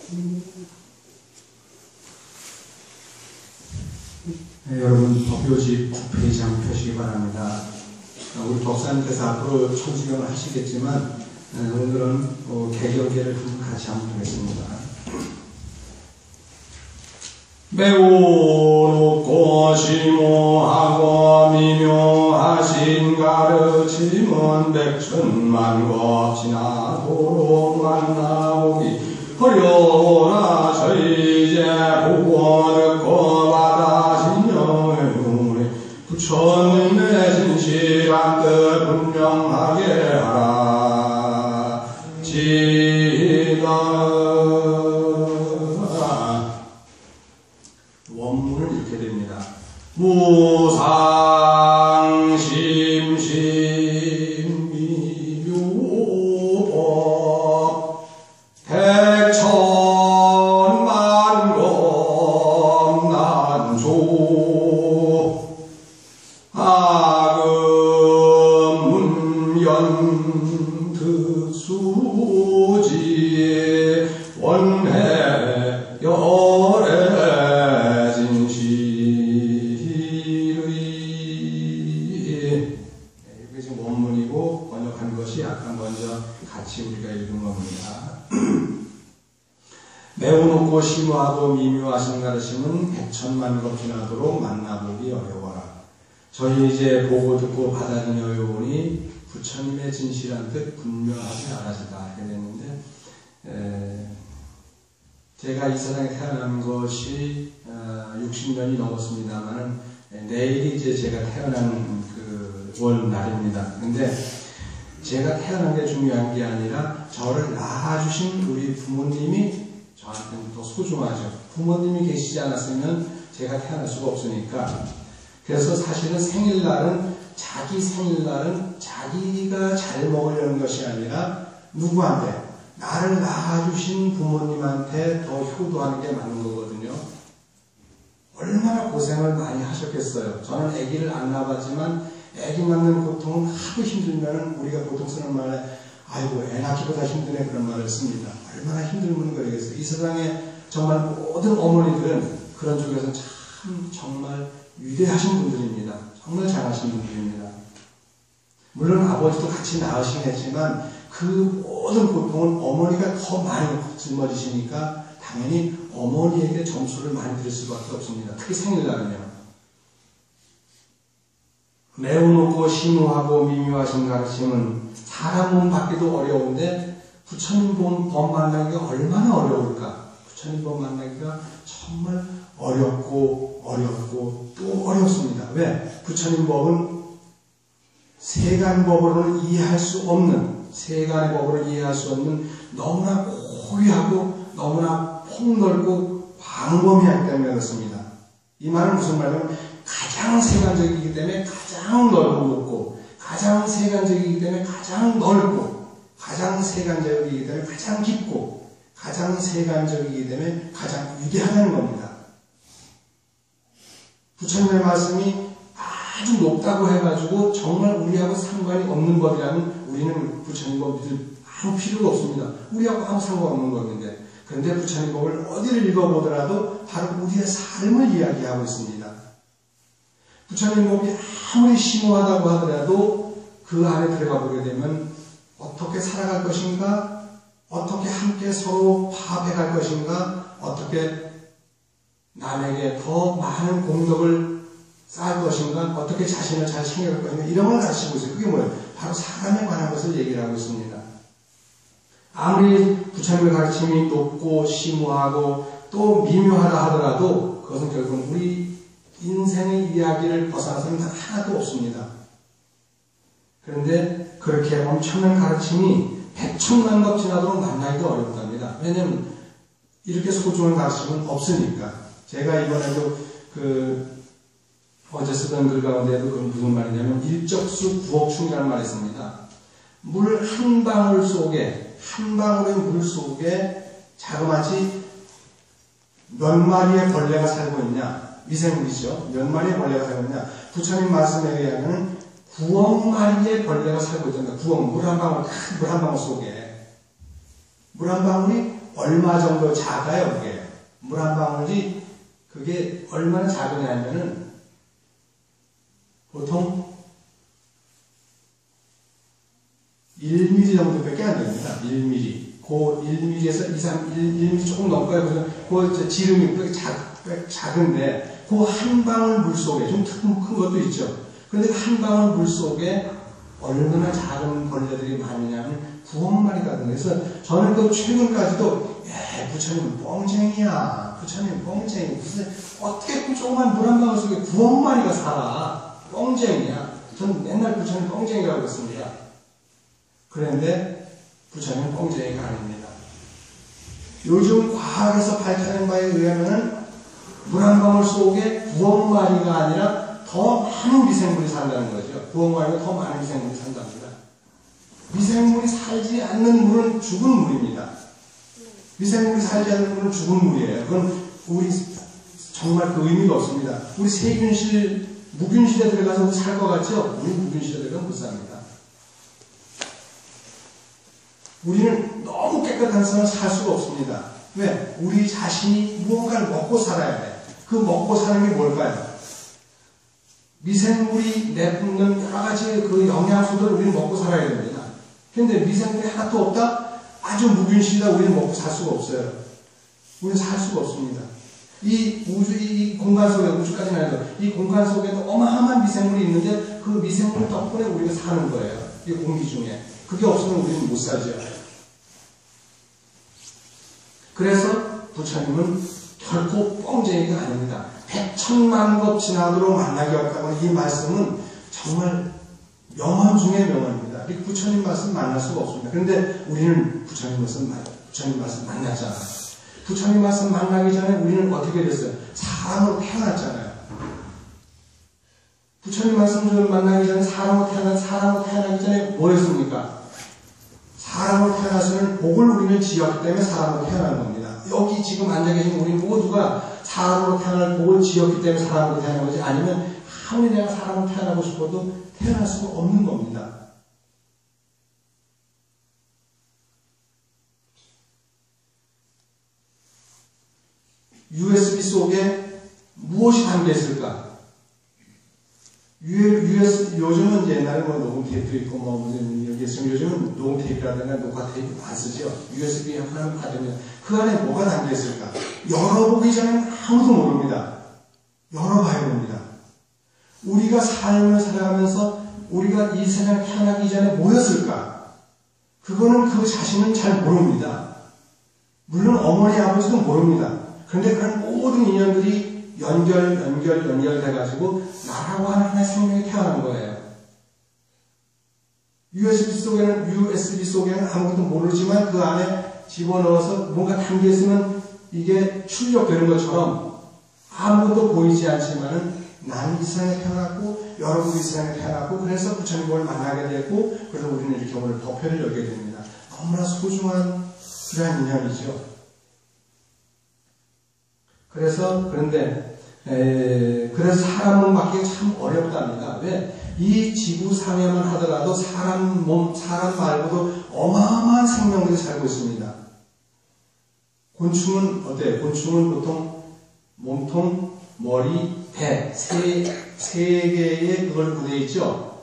네, 여러분 법요집 9페이지 한번 펴시기 바랍니다. 우리 법사님께서 앞으로 천주경을 하시겠지만 오늘은 개경계를 같이 한번 보겠습니다. 매우 높고 심오하고 미묘하신 가르침은 백천만법 지나도록 만나보기 어려우나 저희 이제 보고 듣고 받아신 영의 부처님의 진실한 뜻 분명하게 하라 지다. 원문은 이렇게 됩니다. 무상심심미묘법 백천만법 난조 아금문연 특수지 원해 열애 진실의 이게 지금 원문이고 번역한 것이 아까 먼저 같이 우리가 읽은 겁니다. 매우 높고 심오하고 미묘하신 가르침은 백천만법 지나도록 만나보기 어려워라. 저희 이제 보고 듣고 받아들인 여유보니 부처님의 진실한 뜻 분명하게 알아지다 이렇게 됐는데, 제가 이 세상에 태어난 것이 60년이 넘었습니다만 내일이 이제 제가 태어난 월 날입니다. 근데 제가 태어난 게 중요한 게 아니라 저를 낳아주신 우리 부모님이 저한테는 더 소중하죠. 부모님이 계시지 않았으면 제가 태어날 수가 없으니까. 그래서 사실은 생일날은 자기 생일날은 자기가 잘 먹으려는 것이 아니라 누구한테? 나를 낳아주신 부모님한테 더 효도하는 게 맞는 거거든요. 얼마나 고생을 많이 하셨겠어요. 저는 아기를 안 낳아봤지만 아기 낳는 고통은 하도 힘들면 우리가 보통 쓰는 말에 아이고 애 낳기보다 힘드네 그런 말을 씁니다. 얼마나 힘들면 그러겠어요. 이 세상에 정말 모든 어머니들은 그런 쪽에서 참 정말 위대하신 분들입니다. 정말 잘하신 분들입니다. 물론 아버지도 같이 낳으시긴 했지만 그 모든 고통은 어머니가 더 많이 짊어지시니까 당연히 어머니에게 점수를 많이 드릴 수밖에 없습니다. 특히 생일날은요. 매우 높고 심오하고 미묘하신 가르침은 사람 몸 받기도 어려운데 부처님 법 만나기가 얼마나 어려울까. 부처님 법 만나기가 정말 어렵고 또 어렵습니다. 왜? 부처님 법은 세간법으로는 이해할 수 없는, 세간의 법으로 이해할 수 없는 너무나 고유하고 너무나 폭넓고 광범위하기 때문에 그렇습니다. 이 말은 무슨 말이냐면 가장 세간적이기 때문에 가장 넓고, 가장 세간적이기 때문에 가장 넓고, 가장 세간적이기 때문에 가장 깊고, 가장 세간적이기 때문에 가장 위대하다는 겁니다. 부처님의 말씀이 아주 높다고 해가지고 정말 우리하고 상관이 없는 법이라면 우리는 부처님 법 믿을 아무 필요가 없습니다. 우리하고 아무 상관없는 법인데, 그런데 부처님 법을 어디를 읽어보더라도 바로 우리의 삶을 이야기하고 있습니다. 부처님 법이 아무리 심오하다고 하더라도 그 안에 들어가 보게 되면 어떻게 살아갈 것인가, 어떻게 함께 서로 파업해갈 것인가, 어떻게 남에게 더 많은 공덕을 쌓을 것인가, 어떻게 자신을 잘 챙겨갈 것인가, 이런 걸 가르치고 있어요. 그게 뭐예요? 바로 사람에 관한 것을 얘기를 하고 있습니다. 아무리 부처님의 가르침이 높고 심오하고 또 미묘하다 하더라도 그것은 결국은 우리 인생의 이야기를 벗어나서는 하나도 없습니다. 그런데 그렇게 엄청난 가르침이 백천만법 지나도록 만나기가 어렵답니다. 왜냐하면 이렇게 소중한 가르침은 없으니까. 제가 이번에도 어제 쓰던 글 가운데도 그건 무슨 말이냐면 일적수 구억충이라는 말이 있습니다. 물 한 방울 속에, 한 방울의 물 속에 자그마치 몇 마리의 벌레가 살고 있냐? 미생물이죠. 몇 마리의 벌레가 살고 있냐? 부처님 말씀에 의하면 9억 마리의 벌레가 살고 있답니다. 9억, 물 한 방울, 큰 물 한 방울 속에. 물 한 방울이 얼마 정도 작아요, 그게. 물 한 방울이 그게 얼마나 작으냐면은 보통 1mm 정도밖에 안 됩니다. 1mm. 그 1mm에서 2, 3, 1mm 조금 넘어가요. 그 지름이 작은데 그 한 방울 물 속에 좀 큰 것도 있죠. 그런데 한 방울 물 속에 얼마나 작은 벌레들이 많으냐면 9억 마리가 되는. 그래서 저는 그 최근까지도 부처님 뻥쟁이야. 부처님 뻥쟁이. 무슨 어떻게 그 조그만 물 한 방울 속에 9억 마리가 살아. 뻥쟁이야. 저는 맨날 부처님 뻥쟁이라고 그랬습니다. 그런데 부처님 뻥쟁이가 아닙니다. 요즘 과학에서 밝혀낸 바에 의하면 물 한 방울 속에 9억 마리가 아니라 더 많은 미생물이 산다는 거죠. 9억 마리가 더 많은 미생물이 산답니다. 미생물이 살지 않는 물은 죽은 물입니다. 미생물이 살지 않는 물은 죽은 물이에요. 그건 우리 정말 그 의미가 없습니다. 우리 세균실, 무균실에 들어가서 우리 살 것 같죠? 우리 무균실에 들어가면 못 삽니다. 우리는 너무 깨끗한 데서는 살 수가 없습니다. 왜? 우리 자신이 무언가를 먹고 살아야 돼. 그 먹고 사는 게 뭘까요? 미생물이 내뿜는 여러 가지 그 영양소들을 우리는 먹고 살아야 됩니다. 근데 미생물이 하나도 없다? 아주 무균실이다. 우리는 먹고 살 수가 없어요. 우리는 살 수가 없습니다. 이 우주, 이 공간 속에, 우주까지는 아니고, 이 공간 속에도 어마어마한 미생물이 있는데 그 미생물 덕분에 우리가 사는 거예요. 이 공기 중에. 그게 없으면 우리는 못 살죠. 그래서 부처님은 결코 뻥쟁이가 아닙니다. 100,000만 급 지나도록 만나게 왔다고 이 말씀은 정말 명언 중의 명언입니다. 이 부처님 말씀 만날 수가 없습니다. 그런데 우리는 부처님 말씀 만났잖아요. 부처님 말씀 만나기 전에 우리는 어떻게 됐어요? 사람으로 태어났잖아요. 부처님 말씀을 만나기 전에 사람으로 태어나기 전에 뭐였습니까? 사람으로 태어났으면 복을 우리는 지었기 때문에 사람으로 태어난 겁니다. 여기 지금 앉아 계신 우리 모두가 사람으로 태어날 복을 지었기 때문에 사람으로 태어난 거지, 아니면 아무리 내가 사람으로 태어나고 싶어도 태어날 수가 없는 겁니다. USB 속에 무엇이 담겨 있을까? 요즘은 옛날에 뭐 녹음 테이프 있고 뭐 여기 있으면 요즘은 녹음 테이프라든가 녹화 테이프 안 쓰죠. USB 하나 받으면 그 안에 뭐가 담겨 있을까? 열어보기 전에는 아무도 모릅니다. 열어봐야 됩니다. 우리가 삶을 살아가면서 우리가 이 세상에 태어나기 전에 뭐였을까? 그거는 그 자신은 잘 모릅니다. 물론 어머니 아버지도 모릅니다. 그런데 그런 모든 인연들이 연결돼가지고 나라고 하는 하나의 생명이 태어난 거예요. USB 속에는 아무것도 모르지만 그 안에 집어넣어서 뭔가 담겨있으면 이게 출력되는 것처럼 아무것도 보이지 않지만은 나는 이 세상에 태어났고 여러분도 이 세상에 태어났고 그래서 부처님을 만나게 되고 그래서 우리는 이렇게 오늘 법회를 열게 됩니다. 너무나 소중한 그러한 인연이죠. 그래서 사람을 맡기기 참 어렵답니다. 왜? 이 지구상에만 하더라도 사람 말고도 어마어마한 생명들이 살고 있습니다. 곤충은 어때요? 곤충은 보통 몸통, 머리, 배, 세 개의 그걸 무대에 있죠?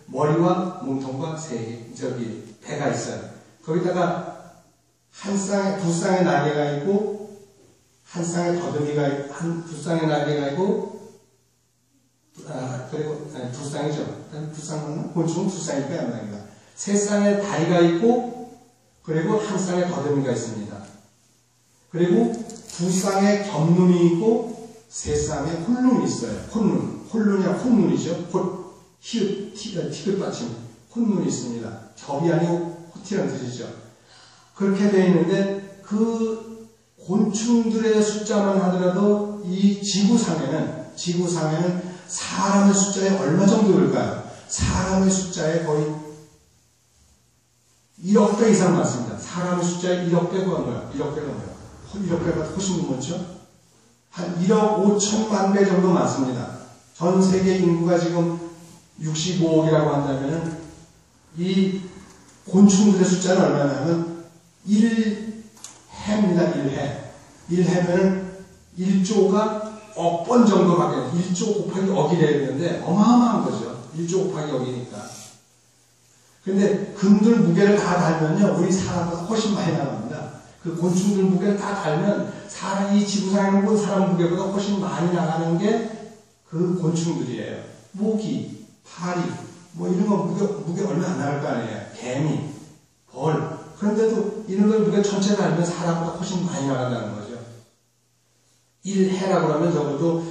머리와 몸통과 배가 있어요. 거기다가 두 쌍의 날개가 있고, 한 쌍의 더듬이가 있고, 두 쌍의 날개가 있고, 그리고 두 쌍이죠. 두 쌍은 곤충은 두 쌍일 거야, 날개가. 세 쌍의 다리가 있고, 그리고 한 쌍의 더듬이가 있습니다. 그리고 두 쌍의 겹눈이 있고, 세 쌍의 홀눈이 있어요. 홀눈이야 콧눈이죠. 티귿 받침 콧눈이 있습니다. 겹이 아니고 호티라는 뜻이죠. 그렇게 되어 있는데 그 곤충들의 숫자만 하더라도 이 지구상에는 사람의 숫자에 얼마 정도 될까요? 사람의 숫자에 거의 1억 배 이상 많습니다. 사람의 숫자에 1억 배가 뭐야? 1억 배가 훨씬 많죠? 한 1억 5천만 배 정도 많습니다. 전 세계 인구가 지금 65억이라고 한다면 이 곤충들의 숫자는 얼마냐면 1해입니다. 1해. 1해면은 1조가 억 번 정도밖에 1조 곱하기 억이 돼야 되는데 어마어마한 거죠. 1조 곱하기 억이니까. 근데 금들 무게를 다 달면요, 우리 사람보다 훨씬 많이 나갑니다. 그 곤충들 무게를 다 달면 이 지구상에 있는 모든 사람 무게보다 훨씬 많이 나가는 게 그 곤충들이에요. 모기, 파리, 뭐 이런 거 무게 얼마 안 나갈 거 아니에요. 개미, 벌. 그런데도 이런 걸 무게 전체를 달면 사람보다 훨씬 많이 나간다는 거죠. 1해라고 하면 적어도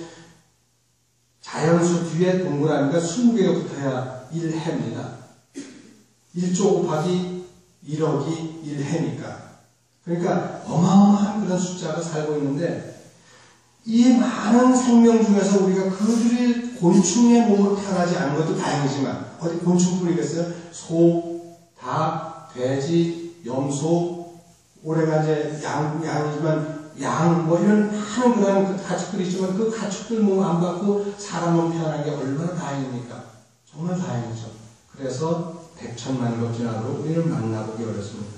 자연수 뒤에 동그라미가 20개가 붙어야 1해입니다. 1조 곱하기 1억이 1해니까. 그러니까 어마어마한 그런 숫자가 살고 있는데 이 많은 생명 중에서 우리가 그들이 곤충의 몸으로 태어나지 않은 것도 다행이지만 어디 곤충뿐이겠어요? 소, 닭, 돼지, 염소, 올해가 이제 양이지만 양, 뭐 이런 많은 그런 가축들이 있지만 그 가축들 몸 안 받고 사람 몸 태어난 게 얼마나 다행입니까? 정말 다행이죠. 그래서 백천만급 지나도록 우리를 만나보기 어렵습니다.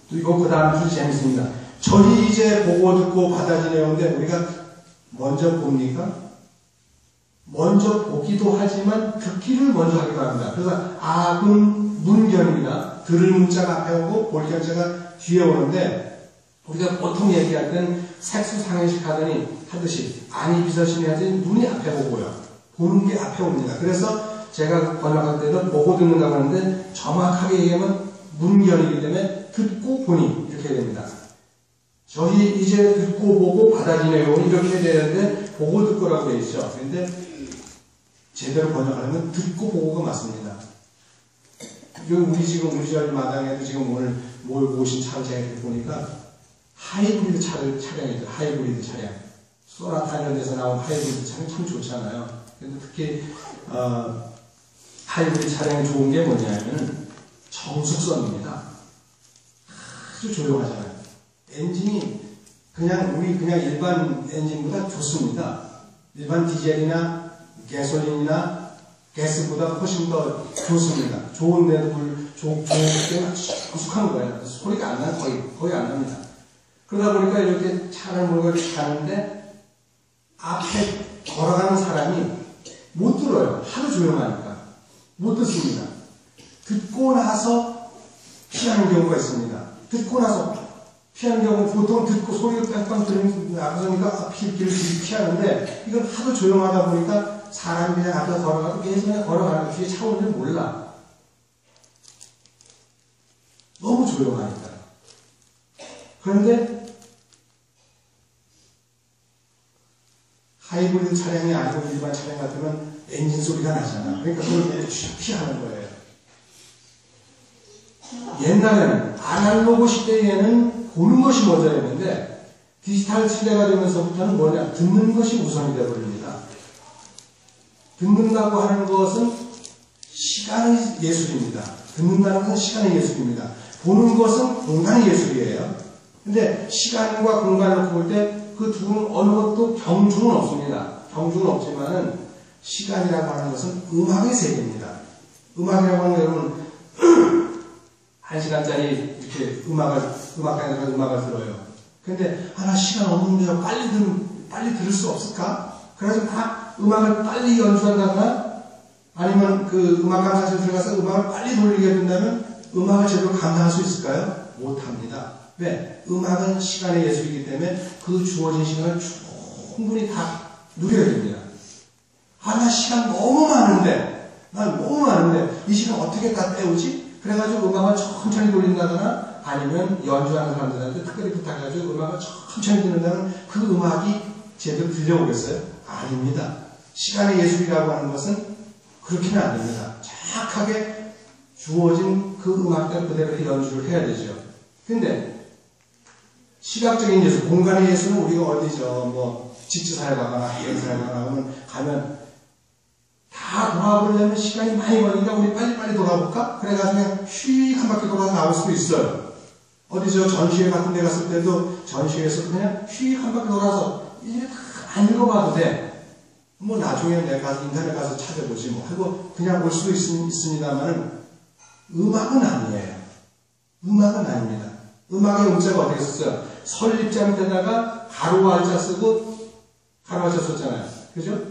또 이거 그 다음 주 재밌습니다. 저희 이제 보고 듣고 받아지내는데 우리가 먼저 봅니까? 먼저 보기도 하지만 듣기를 먼저 하기도 합니다. 그래서 아금 문견입니다. 들을 문자가 앞에 오고 볼 견자가 뒤에 오는데 우리가 보통 얘기할 땐 색수상해식 하듯이 안이 비서심이 하듯이 눈이 앞에 오고요. 보는 게 앞에 옵니다. 그래서 제가 번역할 때는 보고 듣는다고 하는데 정확하게 얘기하면 문견이기 때문에 듣고 보니 이렇게 됩니다. 저희 이제 듣고 보고 받아지네요. 이렇게 되는데 보고 듣고라고 되어 있죠. 그런데 제대로 번역하려면 듣고 보고가 맞습니다. 우리 집 마당에도 지금 오늘 모신 차를 제가 보니까 하이브리드 차량이죠. 하이브리드 차량. 소나타 이런 데서 나온 하이브리드 차량 참 좋잖아요. 근데 특히 하이브리드 차량이 좋은 게 뭐냐면 정숙성입니다. 아주 조용하잖아요. 엔진이 그냥 일반 엔진보다 좋습니다. 일반 디젤이나 가솔린이나 가스보다 훨씬 더 좋습니다. 좋은데도 좋은 때는 익숙한 거예요. 소리가 안 나요. 거의 안 납니다. 그러다 보니까 이렇게 차를 몰고 가는데 앞에 걸어가는 사람이 못 들어요. 하도 조용하니까. 못 듣습니다. 듣고 나서 피하는 경우가 있습니다. 듣고 나서 피하는 경우는 보통 듣고 소리를 뺑뺑 들으니까 나가니까 길을 피하는데 이건 하도 조용하다 보니까 사람이 그냥 앞에 걸어가도 계속 그냥 걸어가는 뒤에 차 오는 줄 몰라. 너무 조용하니까. 그런데 하이브리드 차량이 아니고 일반 차량 같으면 엔진 소리가 나잖아. 그러니까 그걸 피하는 거예요. 옛날에는 아날로그 시대에는 보는 것이 먼저였는데 디지털 시대가 되면서부터는 뭐냐? 듣는 것이 우선이 되어버립니다. 듣는다고 하는 것은 시간의 예술입니다. 듣는다는 것은 시간의 예술입니다. 보는 것은 공간의 예술이에요. 근데 시간과 공간을 볼 때 그 둘은 어느 것도 경중은 없습니다. 경중은 없지만은 시간이라고 하는 것은 음악의 세계입니다. 음악이라고 하는 건 여러분 1시간짜리 이렇게 음악관에 가서 음악을 들어요. 근데 나 시간 없는데요. 빨리 들을 수 없을까? 그래서 막 음악을 빨리 연주한다거나 아니면 그 음악 감상실 들어가서 음악을 빨리 돌리게 된다면 음악을 제대로 감상할 수 있을까요? 못합니다. 왜? 음악은 시간의 예술이기 때문에 그 주어진 시간을 충분히 다 누려야 됩니다. 나 시간 너무 많은데 이 시간 어떻게 다 때우지? 그래가지고 음악을 천천히 돌린다거나 아니면 연주하는 사람들한테 특별히 부탁해가지고 음악을 천천히 듣는다면 그 음악이 제대로 들려오겠어요? 아닙니다. 시간의 예술이라고 하는 것은 그렇게는 안 됩니다. 정확하게 주어진 그 음악대로 그대로 연주를 해야 되죠. 근데 시각적인 예술, 공간의 예술은 우리가 어디죠? 직지사에 가거나 비행사에 가면 다 돌아보려면 시간이 많이 걸리니까 우리 빨리빨리 돌아볼까? 그래가지고 그냥 휙 한 바퀴 돌아서 나올 수도 있어요. 어디서 전시회 같은 데 갔을 때도 전시회에서 그냥 휙 한 바퀴 돌아서 이제 다 안 읽어봐도 돼. 나중에 내가 가서 인터넷 가서 찾아보지 하고 그냥 볼 수도 있습니다만은 음악은 아니에요. 음악은 아닙니다. 음악의 음자가 어떻게 썼어요? 설립자 밑에다가 가로와 알자 쓰고 가로와 알자 썼잖아요. 그죠?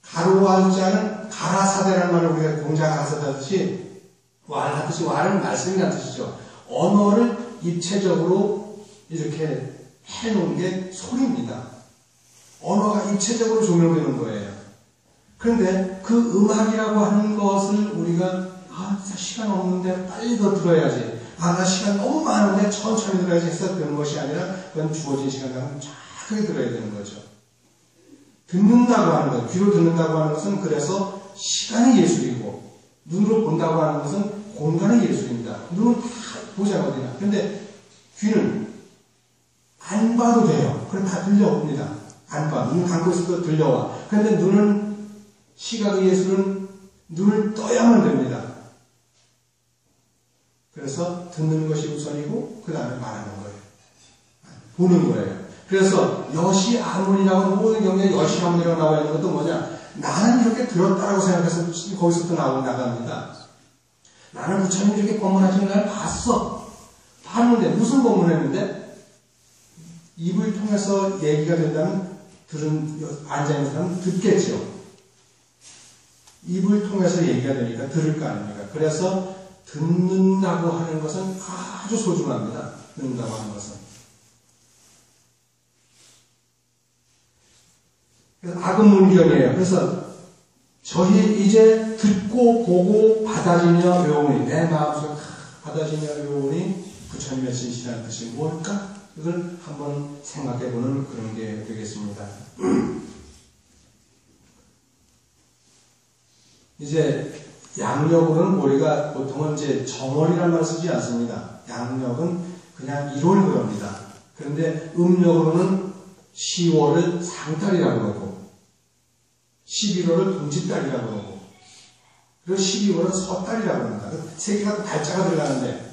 가로와 알자는 가라사대라는 말을 우리가 공자 가라사대 하듯이 왈 뜻이 왈은 말씀이라는 뜻이죠. 언어를 입체적으로 이렇게 해놓은 게 소리입니다. 언어가 입체적으로 조명되는 거예요. 그런데 그 음악이라고 하는 것을 우리가 시간 없는데 빨리 더 들어야지. 나 시간 너무 많은데 천천히 들어야지 해서 되는 것이 아니라 그건 주어진 시간만큼 정확하게 들어야 되는 거죠. 듣는다고 하는 것, 귀로 듣는다고 하는 것은 그래서 시간이 예술이고 눈으로 본다고 하는 것은 공간의 예술입니다. 눈은 다 보잖아요, 어디나. 근데 귀는 안 봐도 돼요. 그럼 다 들려옵니다. 안 봐. 눈 감고 있어도 들려와. 그런데 눈은, 시각의 예술은 눈을 떠야만 됩니다. 그래서 듣는 것이 우선이고 그 다음에 말하는 거예요. 보는 거예요. 그래서 여시아문이라고 모든 경우에 여시아문이라고 나와 있는 것도 뭐냐? 나는 이렇게 들었다라고 생각해서 거기서부터 나갑니다. 나는 부처님 이렇게 법문하시는 날 봤어. 봤는데 무슨 법문했는데? 입을 통해서 얘기가 된다면 앉아있는 사람은 듣겠죠. 입을 통해서 얘기가 되니까 들을 거 아닙니까? 그래서 듣는다고 하는 것은 아주 소중합니다. 듣는다고 하는 것은. 그래서 악음문견이에요. 그래서 저희 이제 듣고 보고 받아지며 외우니 내 마음속에 받아지며 외우니 부처님의 진실한 뜻이 뭘까? 그걸 한번 생각해보는 그런 게 되겠습니다. 이제 양력으로는 우리가 보통은 이제 정월이라는 말을 쓰지 않습니다. 양력은 그냥 1월 그럽니다. 그런데 음력으로는 10월을 상달이라고 그러고 11월을 동짓달이라고 그러고 그리고 12월은 섣달이라고 합니다. 세 개가 달자가 들어가는데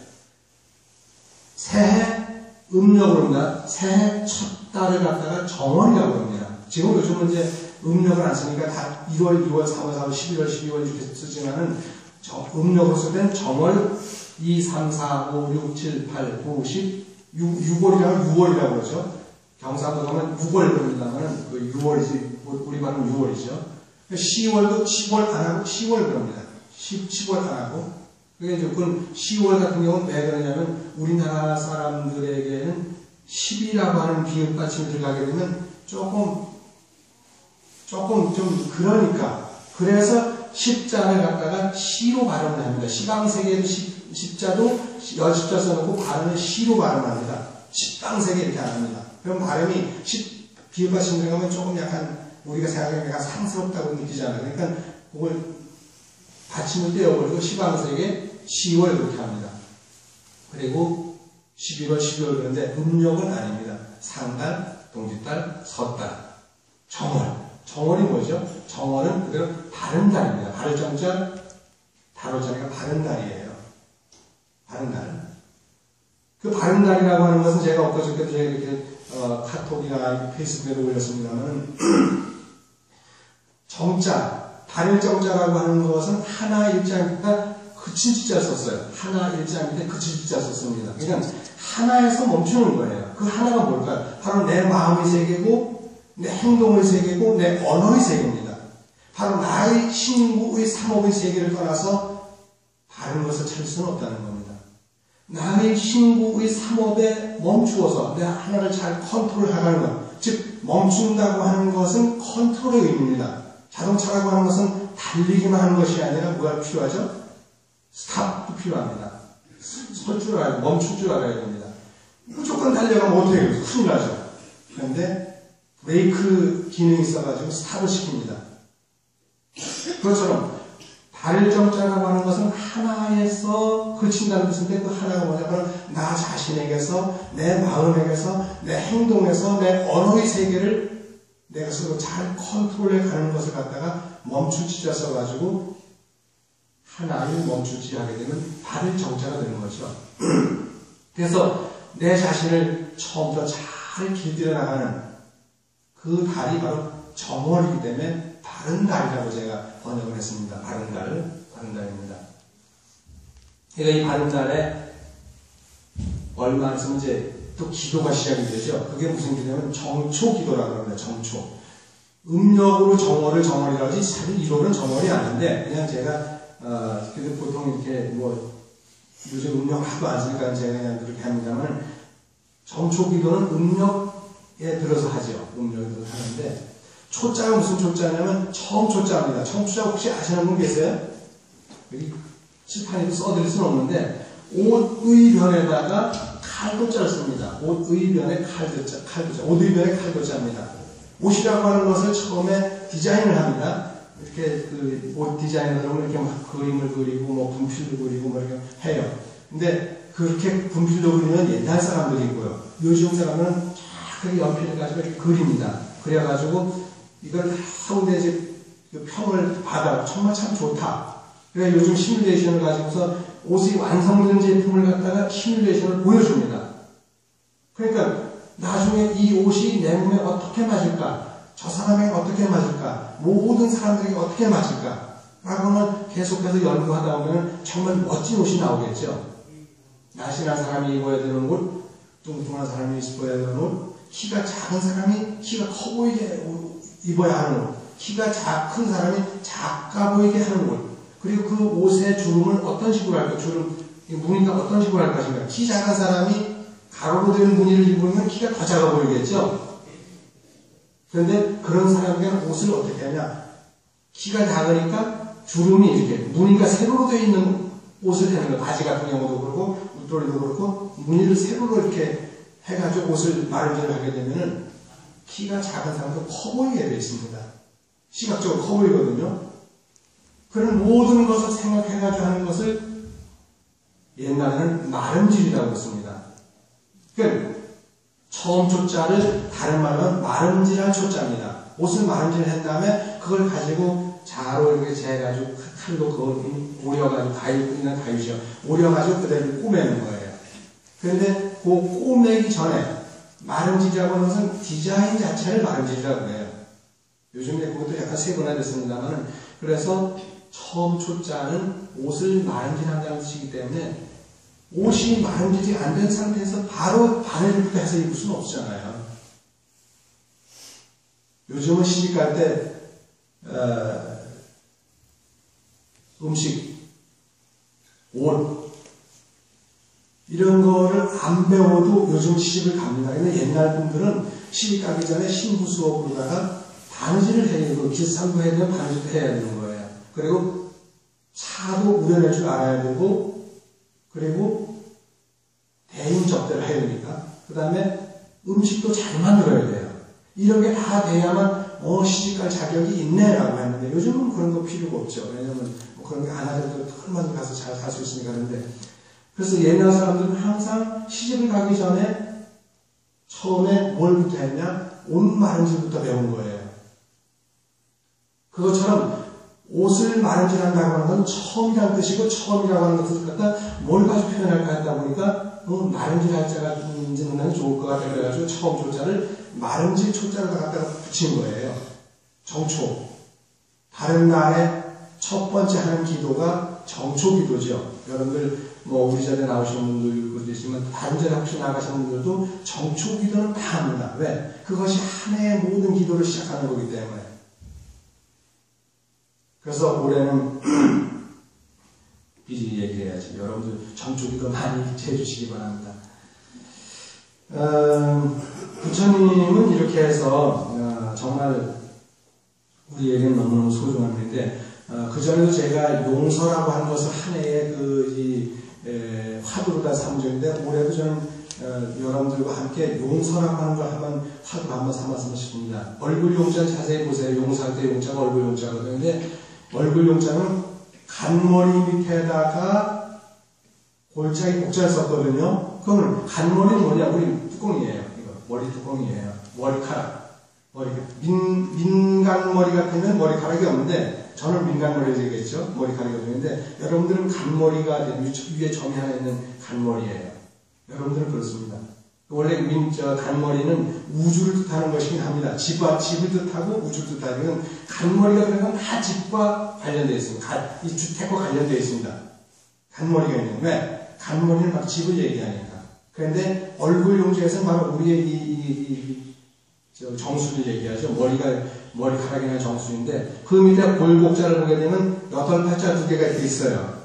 새해 음력으로입니다. 새해 첫 달을 갖다가 정월이라고 합니다. 지금 요즘은 이제 음력을 안 쓰니까 다 1월, 2월, 3월, 4월, 11월, 12월 이렇게 쓰지만은 음력으로 쓸 때는 정월 2, 3, 4, 5, 6, 7, 8, 9, 10, 6월이라고 6월이라고 그러죠. 경상도 가면 6월 그럽니다만은 그 6월이지, 우리 발음 6월이죠. 10월도 10월 안 하고 10월 그럽니다. 10월 안 하고. 그건 10월 같은 경우는 왜 그러냐면 우리나라 사람들에게는 10이라고 하는 비읍 받침이 들어가게 되면 조금 좀 그러니까 그래서 십자를 갖다가 시로 발음을 합니다. 시방세계에도 십자도 여십자 써놓고 발음을 시로 발음합니다. 십방세계 이렇게 안 합니다. 그럼 발음이 비읍 받침 들어가면 조금 약간 우리가 생각하기에 약간 상스럽다고 느끼잖아요. 그러니까 그걸 받침을 떼어버리고 시방세계 10월 그렇게 합니다. 그리고 11월, 12월 그런데 음력은 아닙니다. 상달, 동짓달, 섣달, 정월. 정월이 뭐죠? 정월은 그대로 바른 달입니다. 바를 정자, 달호자리가 바른 달이에요. 바른 달. 그 바른 달이라고 하는 것은 제가 엊그저께도 제가 이렇게 카톡이나 페이스북에도 올렸습니다만 정자, 바를 정자라고 하는 것은 하나 일자니까 그친 지자 썼어요. 하나 일자인데 그친 지자 썼습니다. 그러니까 하나에서 멈추는 거예요. 그 하나가 뭘까요? 바로 내 마음의 세계고 내 행동의 세계고 내 언어의 세계입니다. 바로 나의 신구의 삼업의 세계를 떠나서 다른 것을 찾을 수는 없다는 겁니다. 나의 신구의 삼업에 멈추어서 내 하나를 잘 컨트롤하는 것, 즉 멈춘다고 하는 것은 컨트롤의 의미입니다. 자동차라고 하는 것은 달리기만 하는 것이 아니라 뭐가 필요하죠? 스탑도 필요합니다. 설 줄 알고 멈출 줄 알아야 됩니다. 무조건 달려가면 어떻게 해요? 큰일 나죠. 그런데 브레이크 기능이 있어가지고 스탑을 시킵니다. 그것처럼 바를 정자라고 하는 것은 하나에서 그친다는 뜻인데 그 하나가 뭐냐면 나 자신에게서 내 마음에게서 내 행동에서 내 언어의 세계를 내가 스스로 잘 컨트롤해 가는 것을 갖다가 멈추지자 써가지고 하나를 멈추지 하게 되면 바를 정자가 되는 거죠. 그래서 내 자신을 처음부터 잘 길들여 나가는 그 달이 바로 정월이기 때문에 바른 달이라고 제가 번역을 했습니다. 바른 달입니다. 그러니까 이 바른 달에 얼마 안 있으면 이제 또 기도가 시작이 되죠. 그게 무슨 기도냐면 정초기도라고 합니다. 정초. 음력으로 정월을 정월이라고 하지 사실 1월은 정월이 아닌데 그냥 제가 그래도 보통 이렇게 뭐 요즘 음력 하도 안 쓰니까 제가 그냥 그렇게 합니다만 정초기도는 음력에 들어서 하죠. 음력에 들어서 하는데 초자가 무슨 초자냐면 청초자입니다. 청초자 혹시 아시는 분 계세요? 여기 칠판에도 써드릴 수는 없는데 옷의변에다가 칼도자를 씁니다. 옷의변에 칼도자. 옷의변에 칼도자입니다. 옷이라고 하는 것을 처음에 디자인을 합니다. 이렇게 그 옷 디자인을 하면 이렇게 막 그림을 그리고 뭐 분필도 그리고 뭐 이렇게 해요. 근데 그렇게 분필도 그리면 옛날 사람들이 있고요. 요즘 사람은 쫙 연필을 가지고 이렇게 그립니다. 그래가지고 이걸 하운데 이제 평을 받아 정말 참 좋다. 그래 요즘 시뮬레이션을 가지고서 옷이 완성된 제품을 갖다가 시뮬레이션을 보여줍니다. 그러니까 나중에 이 옷이 내 몸에 어떻게 맞을까? 저 사람에게 어떻게 맞을까? 모든 사람들에게 어떻게 맞을까? 라고는 계속해서 연구하다 보면 정말 멋진 옷이 나오겠죠. 날씬한 사람이 입어야 되는 옷, 뚱뚱한 사람이 입어야 되는 옷, 키가 작은 사람이 키가 커 보이게 입어야 하는 옷, 키가 큰 사람이 작아 보이게 하는 옷, 그리고 그 옷의 주름을 어떤 식으로 할까? 무늬가 어떤 식으로 할 것인가? 키 작은 사람이 가로로 된 무늬를 입으면 키가 더 작아 보이겠죠? 그런데 그런 사람에게는 옷을 어떻게 하냐? 키가 작으니까 주름이 이렇게 무늬가 세로로 되어 있는 옷을 하는 거예요. 바지 같은 경우도 그렇고 웃도리도 그렇고 무늬를 세로로 이렇게 해가지고 옷을 마름질을 하게 되면은 키가 작은 사람도 커 보이게 되어 있습니다. 시각적으로 커 보이거든요. 그런 모든 것을 생각해가지고 하는 것을 옛날에는 마름질이라고 했습니다. 그러니까 처음 초자를 다른 말로 하면 마름질한 초자입니다. 옷을 마름질한 다음에 그걸 가지고 자로 이렇게 재가지고 칼로 그걸 오려가지고 가위죠. 오려가지고 그대로 꼬매는 거예요. 그런데 그 꼬매기 전에 마름질이라고 하는 것은 디자인 자체를 마름질이라고 해요. 요즘에 그것도 약간 세분화됐습니다만 그래서 처음 초자는 옷을 마름질한다는 뜻이기 때문에 옷이 마름질이 안 된 상태에서 바로 바늘부터 해서 입을 수는 없잖아요. 요즘은 시집갈 때 음식, 옷 이런 거를 안 배워도 요즘 시집을 갑니다. 근데 옛날 분들은 시집 가기 전에 신부 수업으로다가 바느질을 해야 되고 길상도 해야 되면 바느질도 해야 되는 거예요. 그리고 차도 우려낼 줄 알아야 되고 그리고 대인 접대를 해야 되니까 그 다음에 음식도 잘 만들어야 돼요. 이런 게 다 돼야만 시집갈 자격이 있네라고 했는데 요즘은 그런 거 필요가 없죠. 왜냐면 뭐 그런 게 안 하더라도 얼마나 가서 잘 살 수 있으니까. 그런데 그래서 옛날 사람들은 항상 시집을 가기 전에 처음에 뭘부터 했냐? 옷 마름질부터 배운 거예요. 그것처럼 옷을 마름질한다고 하는 건 처음이라는 뜻이고 처음이라고 하는 것을 갖다 뭘 가지고 표현할까 하다 보니까 마름질할 자가 있는 좋을 것 같아 그래가지고 처음 초자를 마름질 초자를 갖다가 붙인 거예요. 정초. 다른 날에 첫 번째 하는 기도가 정초기도죠. 여러분들 뭐 우리 전에 나오시는 분들도 있지만 다른 전에 혹시 나가시는 분들도 정초기도는 다 합니다. 왜? 그것이 한 해의 모든 기도를 시작하는 거기 때문에. 그래서 올해는 미리 얘기해야지. 여러분들 정초기도 많이 해주시기 바랍니다. 부처님은 이렇게 해서 정말 우리에게는 너무너무 소중한 분인데 그 전에도 제가 용서라고 하는 것을 한 해의 화두로 다 삼으셨는데 올해도 저는 여러분들과 함께 용서라고 하는 걸 한번 화두로 한번 삼았으면 싶습니다. 얼굴 용자는 자세히 보세요. 용서할 때 용자가 얼굴 용자거든요. 근데 얼굴 용자는 간머리 밑에다가 골짜기 복자를 썼거든요. 그러면 간머리는 뭐냐? 우리 뚜껑이에요. 이거 머리 뚜껑이에요. 머리카락. 민간머리 같으면 머리카락이 없는데 저는 민간머리 되겠죠. 머리카락이 없는데 여러분들은 간머리가 위에 점이 하나 있는 간머리예요. 여러분들은 그렇습니다. 원래 간머리는 우주를 뜻하는 것이긴 합니다. 집을 뜻하고 우주를 뜻하는 건 간머리가 되는 건 다 집과 관련되어 있습니다. 이 주택과 관련되어 있습니다. 간머리가 있는 왜? 간머리는 막 집을 얘기하니까. 그런데 얼굴 용자에서는 바로 우리의 정수를 얘기하죠. 머리카락이나 정수인데, 그 밑에 골곡자를 보게 되면 8팔자 2개가 이렇게 있어요.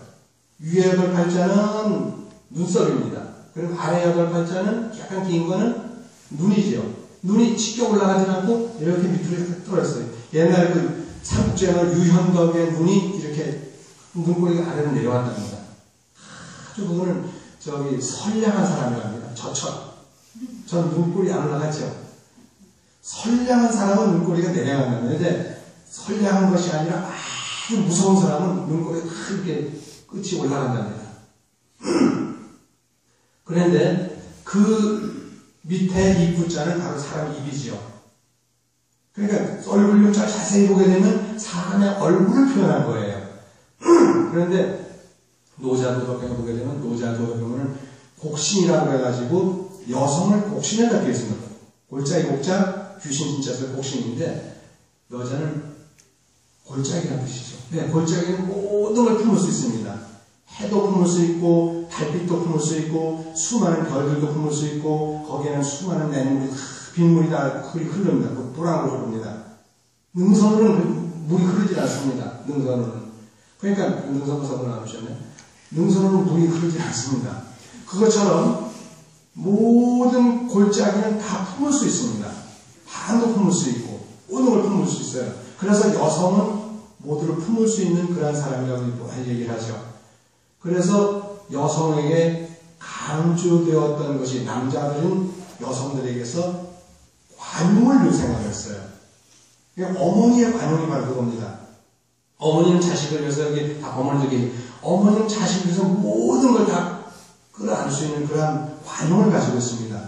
위에 8팔자는 눈썹입니다. 그리고 아래 8팔자는 약간 긴 거는 눈이죠. 눈이 쉽게 올라가지 않고 이렇게 밑으로 이렇게 떨어졌어요. 옛날 그 삼국지에는 유현덕의 눈이 이렇게 눈꼬리가 아래로 내려왔답니다. 아주 그거는 선량한 사람이랍니다. 전 눈꼬리 안 올라갔죠. 선량한 사람은 눈꼬리가 내려간다는데, 선량한 것이 아니라 아주 무서운 사람은 눈꼬리가 이렇게 끝이 올라간답니다. 그런데 그 밑에 입구자는 바로 사람 입이지요. 그러니까 얼굴 용자 자세히 보게 되면 사람의 얼굴을 표현한 거예요. 그런데 노자도덕경을 보게 되면, 노자도덕경은 곡신이라고 해가지고 여성을 곡신에 잡혀 있습니다. 골짜기 곡자, 귀신 진짜서 곡신인데, 여자는 골짜기라는 뜻이죠. 네, 골짜기는 모든 걸 품을 수 있습니다. 해도 품을 수 있고, 달빛도 품을 수 있고, 수많은 별들도 품을 수 있고, 거기에는 수많은 냇물이, 빗물이 다 흐릅니다. 보랑으로 흐릅니다. 능선으로는 물이 흐르지 않습니다. 능선으로는. 그러니까 능선도사로 나오셨네. 능선으로는 물이 흐르지 않습니다. 그것처럼 모든 골짜기는 다 품을 수 있습니다. 바람도 품을 수 있고, 모든 걸 품을 수 있어요. 그래서 여성은 모두를 품을 수 있는 그런 사람이라고 얘기를 하죠. 그래서 여성에게 강조되었던 것이, 남자들은 여성들에게서 관용을 늘 생각했어요. 그러니까 어머니의 관용이 바로 그겁니다. 어머니는 자식을 위해서, 여기 다 어머니들이, 어머니는 자식을 위해서 모든 걸 다 끌어안을 수 있는 그러한 관용을 가지고 있습니다.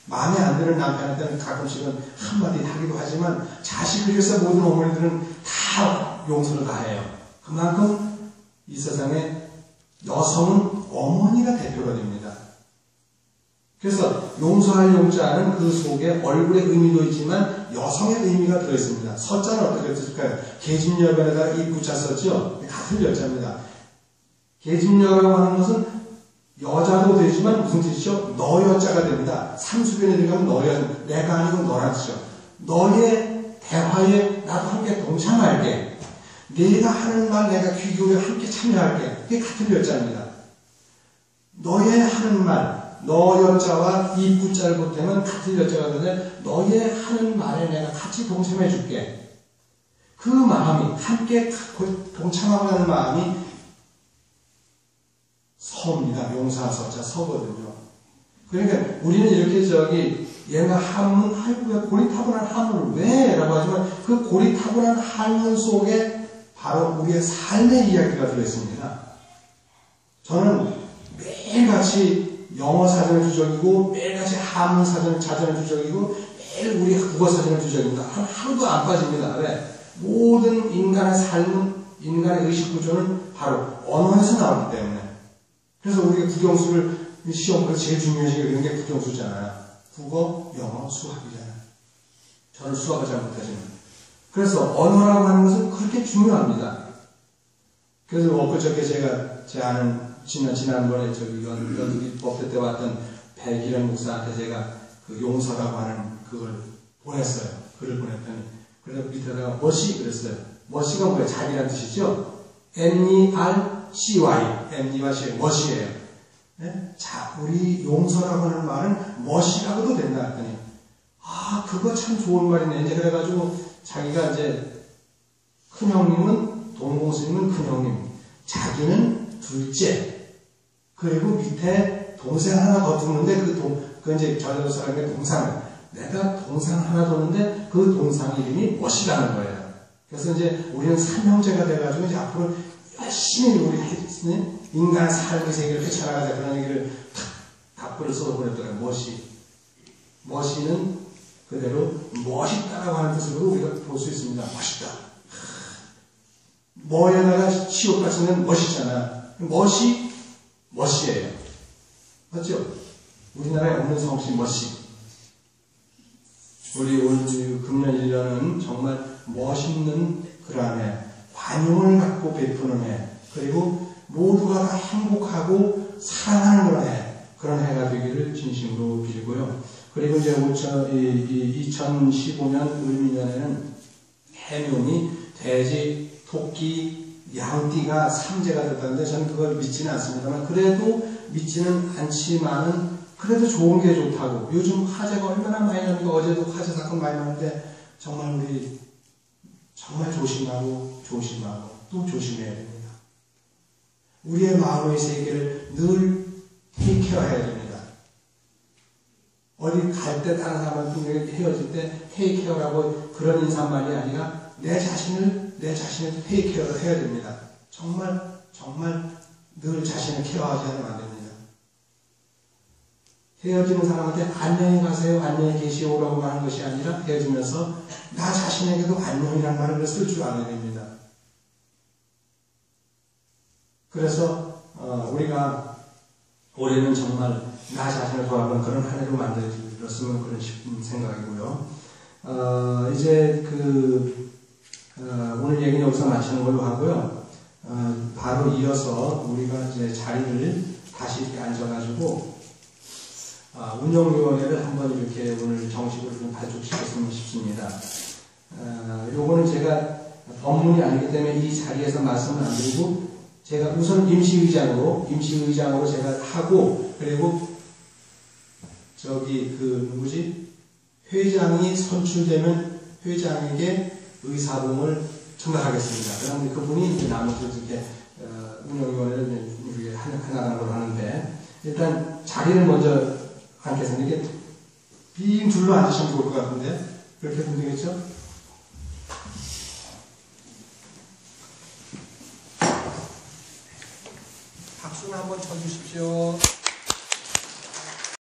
마음에 안 드는 남편한테는 가끔씩은 한마디 하기도 하지만, 자식을 위해서 모든 어머니들은 다 용서를 다 해요. 그만큼 이 세상에 여성은 어머니가 대표가 됩니다. 그래서 용서할 용자는 그 속에 얼굴의 의미도 있지만 여성의 의미가 들어있습니다. 서자는 어떻게 뜻일까요? 계집여변에다가 입구자 썼죠? 같은 여자입니다. 계집여라고 하는 것은 여자도 되지만 무슨 뜻이죠? 너여자가 됩니다. 삼수변에 들어가면 너여, 내가 아니고 너란 뜻이죠. 너의 대화에 나도 함께 동참할게. 네가 하는 말 내가 귀 기울여 함께 참여할게. 그게 같은 여자입니다. 너의 하는 말, 너 여자와 입구자를 보태면 같은 여자가 되는데, 너의 하는 말에 내가 같이 동참해 줄게. 그 마음이, 함께 동참하고 하는 마음이 서입니다. 용사 서자 서거든요. 그러니까 우리는 이렇게 얘가 한문, 아이고, 왜 고리타분한 한문을 왜? 라고 하지만 그 고리타분한 한문 속에 바로 우리의 삶의 이야기가 들어있습니다. 저는 매일같이 영어 사전을 주적이고, 매일같이 한문 자전을 주적이고, 매일 우리 국어 사전을 주적입니다. 하루도 안 빠집니다. 왜? 모든 인간의 삶은, 인간의 의식 구조는 바로 언어에서 나오기 때문에. 그래서 우리가 국영수를 시험으로 제일 중요한 시간 이런 게 국영수잖아요. 국어, 영어, 수학이잖아요. 저는 수학을 잘 못하지만. 그래서 언어라고 하는 것은 그렇게 중요합니다. 그래서 엊그저께 제 아는 지난번에 연두기 법회 때 왔던 백일현 목사한테 제가 그 용서라고 하는 그걸 보냈어요. 글을 보냈더니, 그래서 밑에다가 머시 그랬어요. 머시가 뭐예요? 자기란 뜻이죠? MERCY, ME와 C, 머시예요. 네? 자, 우리 용서라고 하는 말은 머시라고도 된다 했더니, 그거 참 좋은 말이네. 이제 그래가지고 자기가 이제 큰 형님은, 동공스님은 큰 형님, 자기는 둘째, 그리고 밑에 동생 하나 더 두는데 그 이제 전라도 사람의 동상, 내가 동상 하나 두는데 그 동상 이름이 머시라는 거예요. 그래서 이제 우리는 삼형제가 돼가지고 이제 앞으로 열심히 우리 인간 삶의 세계를 헤쳐나가자 그런 얘기를 답글을 써서 보냈더라고요. 머시는 그대로 멋있다라고 하는 뜻으로 우리가 볼 수 있습니다. 멋있다. 뭐에다가 치욕같이 는 멋있잖아. 멋이에요. 맞죠? 우리나라에 없는 성씨 멋이. 우리 올 금년 1년은 정말 멋있는 그런 해, 관용을 갖고 베푸는 해, 그리고 모두가 다 행복하고 사랑하는 그런 해, 그런 해가 되기를 진심으로 빌고요. 그리고 이제 2015년 을미년에는 해묘니 돼지, 토끼, 양띠가 삼재가 됐다는데 저는 그걸 믿지는 않습니다만, 그래도 믿지는 않지만은 그래도 좋은 게 좋다고. 요즘 화재가 얼마나 많이 나는데, 어제도 화재 사건 많이 나는데 정말 우리 정말 조심하고 또 조심해야 됩니다. 우리의 마음의 세계를 늘 테이크케어해야 됩니다. 어디 갈 때 다른 사람한테 헤어질 때 테이크케어라고 그런 인사말이 아니라 내 자신을 테이크케어를 해야 됩니다. 정말 늘 자신을 케어하지 않으면 안 됩니다. 헤어지는 사람한테 안녕히 가세요, 안녕히 계시오라고 하는 것이 아니라 헤어지면서 나 자신에게도 안녕이라는 말을 쓸 줄 알아야 됩니다. 그래서 우리가 올해는 정말 나 자신을 돌아보는 그런 한 해로 만들었으면 그런 싶은 생각이고요. 이제 오늘 얘기는 여기서 마치는 걸로 하고요. 바로 이어서 우리가 이제 자리를 다시 이렇게 앉아가지고 운영위원회를 한번 이렇게 오늘 정식으로 좀 발족시켰으면 싶습니다. 요거는 제가 법문이 아니기 때문에 이 자리에서 말씀을 안 드리고, 제가 우선 임시의장으로 제가 하고, 그리고 회장이 선출되면 회장에게 의사봉을 전달하겠습니다. 그럼 그분이 이제 나머지 이렇게 운영위원회를 이렇게 하나가는 걸 하는데, 일단 자리를 먼저 앉겠습니다. 이게 빙 둘러 앉으시면 좋을 것 같은데, 그렇게 하면 되겠죠? 박수를 한번 쳐주십시오.